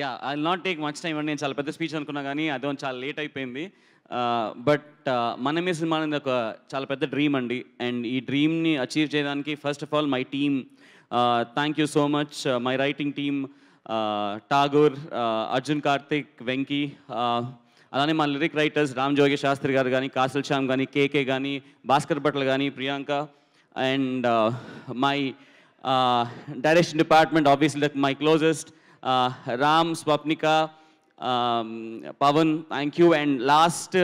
Yeah I will not take much time అండి. నేను చాలా పెద్ద స్పీచ్ అనుకున్నా కానీ అదే చాలా లేట్ అయిపోయింది. బట్ మనమే సినిమా అనేది ఒక చాలా పెద్ద డ్రీమ్ అండి. అండ్ ఈ డ్రీమ్ని అచీవ్ చేయడానికి first of all my team, thank you so much. My writing team, Tagore, Arjun, Karthik, Venky, అలానే మా లిరిక్ రైటర్స్ రామ్ జోగి శాస్త్రి గారు కానీ, కాసల్ శ్యామ్ కానీ, కేకే కానీ, భాస్కర్ భట్ల కానీ, Priyanka, and my direction department obviously my closest Ram, Swapnika, Pavan, thank you. And last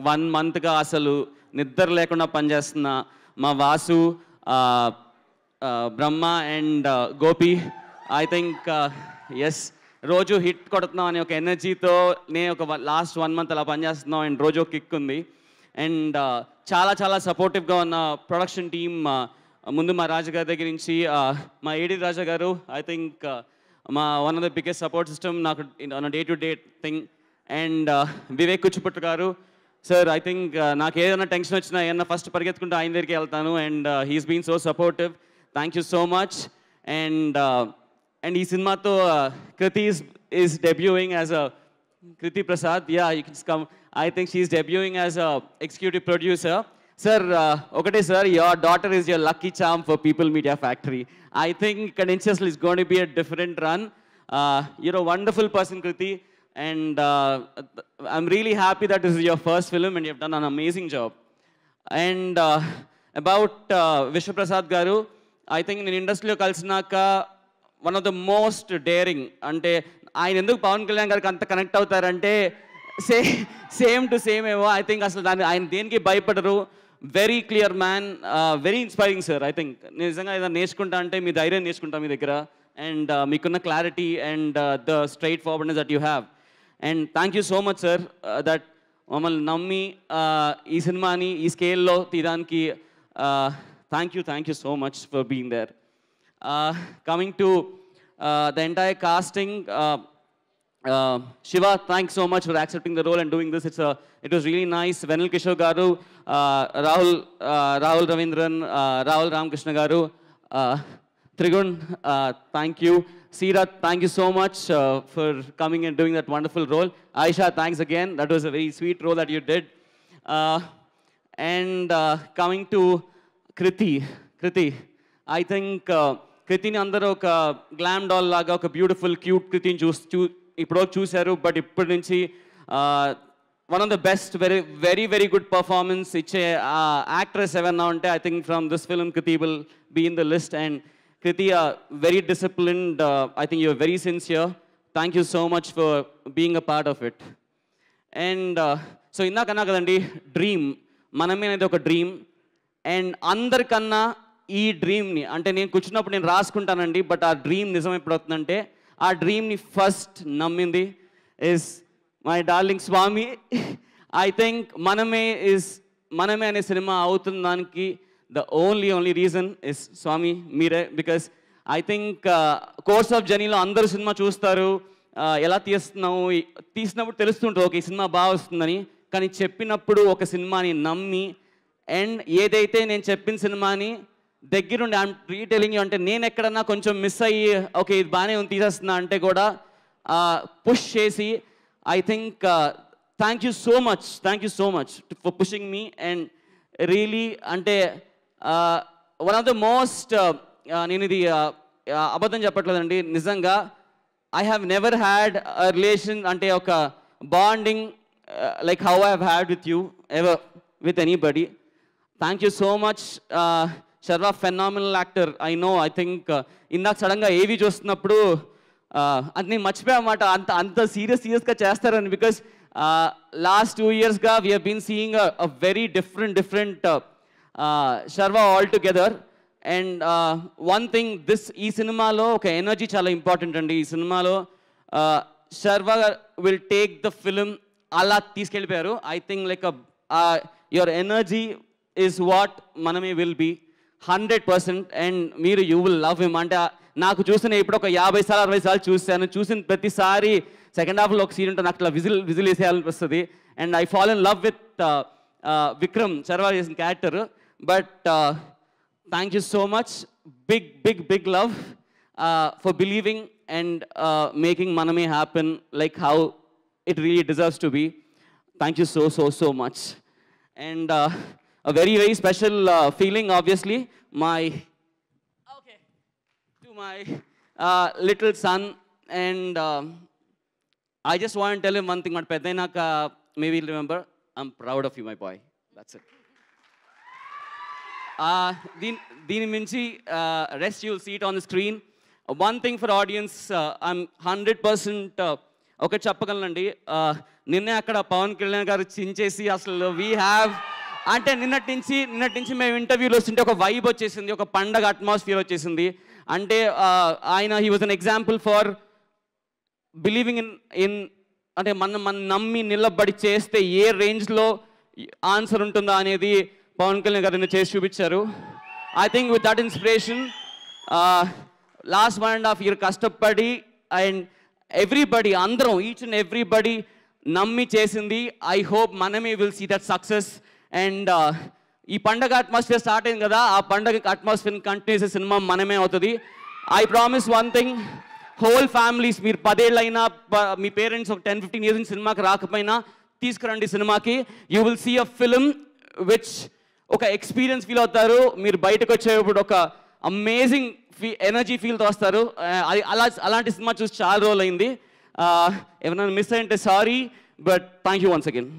1 monthగా అసలు నిద్ర లేకుండా పనిచేస్తున్న మా Vasu, Brahma and Gopi. I think yes, రోజు హిట్ కొడుతున్నాం అనే ఒక ఎనర్జీతో నేను ఒక లాస్ట్ 1 month అలా పనిచేస్తున్నాం. అండ్ రోజు కిక్ ఉంది. అండ్ చాలా చాలా సపోర్టివ్గా ఉన్న ప్రొడక్షన్ టీమ్, ముందు మా రాజుగారి దగ్గర నుంచి మా AD Raja garu, I think మా one of the biggest support system నాకు on day to day thing. And Vivek Kuchiputtu garu sir, I think నాకు ఏదైనా టెన్షన్ వచ్చినా ఏదైనా ఫస్ట్ పరిగెత్తుకుంటూ ఆయన దగ్గరికి వెళ్తాను. And he's been so supportive, thank you so much. And ఈ సినిమాతో Kriti is debuting as a Kriti Prasad, yeah, you can come. I think she's debuting as a executive producer. Sir, okay, sir, your daughter is your lucky charm for People Media Factory. I think Credentials is going to be a different run. You're a wonderful person, Kriti, and I'm really happy that this is your first film and you've done an amazing job. And about Vishwa Prasad Garu, I think in industry lo kalsinaka one of the most daring, ante ఆయన ఎందుకు పవన్ కళ్యాణ్ గారికి అంత connect అవుతారంటే same to same ఏమో. I think అసలు దాన్ని ఆయన దేనికి భయపడరు. Very clear man, very inspiring sir. I think నిజంగా ఏదైనా నేర్చుకుంటా అంటే మీ ధైర్యం నేర్చుకుంటా మీ దగ్గర. అండ్ మీకున్న clarity and the straightforwardness that you have. And thank you so much sir that మమ్మల్ని నమ్మి ఈ సినిమాని ఈ స్కేల్లో తీయడానికి thank you so much for being there. Coming to the entire casting, Shiva, thanks so much for accepting the role and doing this. It was really nice. Venal Kishore garu, Rahul Ravindran, Rahul Ramkrishna garu, Trigun, thank you. Seerath, thank you so much for coming and doing that wonderful role. Aisha, thanks again. That was a very sweet role that you did. And coming to Kriti, I think కృతిని అందరూ ఒక glam doll లాగా ఒక beautiful cute కృతిని ఇప్పుడు చూశారు. But ఇప్పటి నుంచి one of the best very very good performance ఇచ్చే actress ఎవరన్నా ఉంటే I think from this film Kriti will be in the list. And Kriti very disciplined, I think you're very sincere. Thank you so much for being a part of it. And so ఇందాకన్నా కదండి dream, మనమే అనేది ఒక dream. And అందరికన్నా ఈ డ్రీమ్ని అంటే నేను కూర్చున్నప్పుడు నేను రాసుకుంటానండి, బట్ ఆ డ్రీమ్ నిజం ఎప్పుడు అవుతుందంటే ఆ డ్రీమ్ని ఫస్ట్ నమ్మింది is my darling Swamy. I think Manamey అనే సినిమా అవుతున్న దానికి the only reason is Swamy, మీరే. Because I think course of జర్నీలో అందరూ సినిమా చూస్తారు, ఎలా తీసినప్పుడు తెలుస్తుంటుంది ఓకే ఈ సినిమా బాగా వస్తుందని. కానీ చెప్పినప్పుడు ఒక సినిమాని నమ్మి అండ్ ఏదైతే నేను చెప్పిన సినిమాని దగ్గరుండి ఐఎమ్ రీటెలింగ్ యూ అంటే నేను ఎక్కడన్నా కొంచెం మిస్ అయ్యి ఓకే ఇది బాగానే ఉంది తీసేస్తున్నా అంటే కూడా పుష్ చేసి I think thank you so much for pushing me. And really అంటే వన్ ఆఫ్ ద మోస్ట్, నేను ఇది అబద్ధం చెప్పట్లేదండి, నిజంగా I have never had a relation అంటే ఒక bonding like how I have had with you ever with anybody. Thank you so much. Sharwa phenomenal actor, I know. I think ఇందాక సడన్గా ఏవి చూస్తున్నప్పుడు అది నేను మర్చిపోయామాట అంత సీరియస్గా చేస్తారని. బికాస్ లాస్ట్ 2 yearsగా we have been seeing a very different Sharwa all together. And one thing ఈ సినిమాలో ఒక ఎనర్జీ చాలా ఇంపార్టెంట్ అండి. ఈ సినిమాలో Sharwa will take the film అలా తీసుకెళ్ళిపోయారు. I think like your energy is what Maname will be 100%. And మీరు యూ విల్ లవ్ హిమ్. అంటే నాకు చూసిన ఇప్పుడు ఒక 50 సార్లు 60 సార్లు చూసిన ప్రతిసారి సెకండ్ హాఫ్లో ఒక సీన్ ఉంటే నాకు అట్లా విజిల్ వేసేయాలనిపిస్తుంది. And I fall in love with Vikram Sharwa చేసిన character. But thank you so much, big love for believing and making Maname happen like how it really deserves to be. Thank you so much. And a very special feeling, obviously, to my little son. And I just want to tell him one thing. Maybe he'll remember, I'm proud of you, my boy. That's it. Dini minchi, rest you'll see it on the screen. One thing for audience, I'm 100% ఒకటి చెప్పగలనండి. నిన్నే అక్కడ పవన్ కళ్యాణ్ గారు చించేసి అసలు we have అంటే నిన్నటి నుంచి మేము ఇంటర్వ్యూలో వస్తుంటే ఒక వైబ్ వచ్చేసింది, ఒక పండగ అట్మాస్ఫియర్ వచ్చేసింది. అంటే ఆయన he was an example for believing in అంటే మన నమ్మి నిలబడి చేస్తే ఏ రేంజ్లో ఆన్సర్ ఉంటుందా అనేది పవన్ కళ్యాణ్ గారు చేసి చూపించారు. I think with that inspiration last 1.5 year కష్టపడి అండ్ ఎవ్రీబడి అందరం ఈచ్ అండ్ ఎవ్రీబడి నమ్మి చేసింది. I hope Manamey will see that success. And ఈ పండగ అట్మాస్ఫియర్ స్టార్ట్ అయింది కదా, ఆ పండగ అట్మాస్ఫియర్ కంటిన్యూ చేసే సినిమా మనమే అవుతుంది. I promise one thing, whole families మీరు 10 ఏళ్ళైనా మీ పేరెంట్స్ ఒక 10-15 years సినిమాకి రాకపోయినా తీసుకురండి సినిమాకి. You will see a film which ఒక ఎక్స్పీరియన్స్ ఫీల్ అవుతారు. మీరు బయటకు వచ్చేటప్పుడు ఒక అమేజింగ్ ఎనర్జీ ఫీల్తో వస్తారు. అలాంటి సినిమా చూసి చాలా రోజులు అయింది. ఏమైనా మిస్ అయ్యంటే sorry, but thank you once again.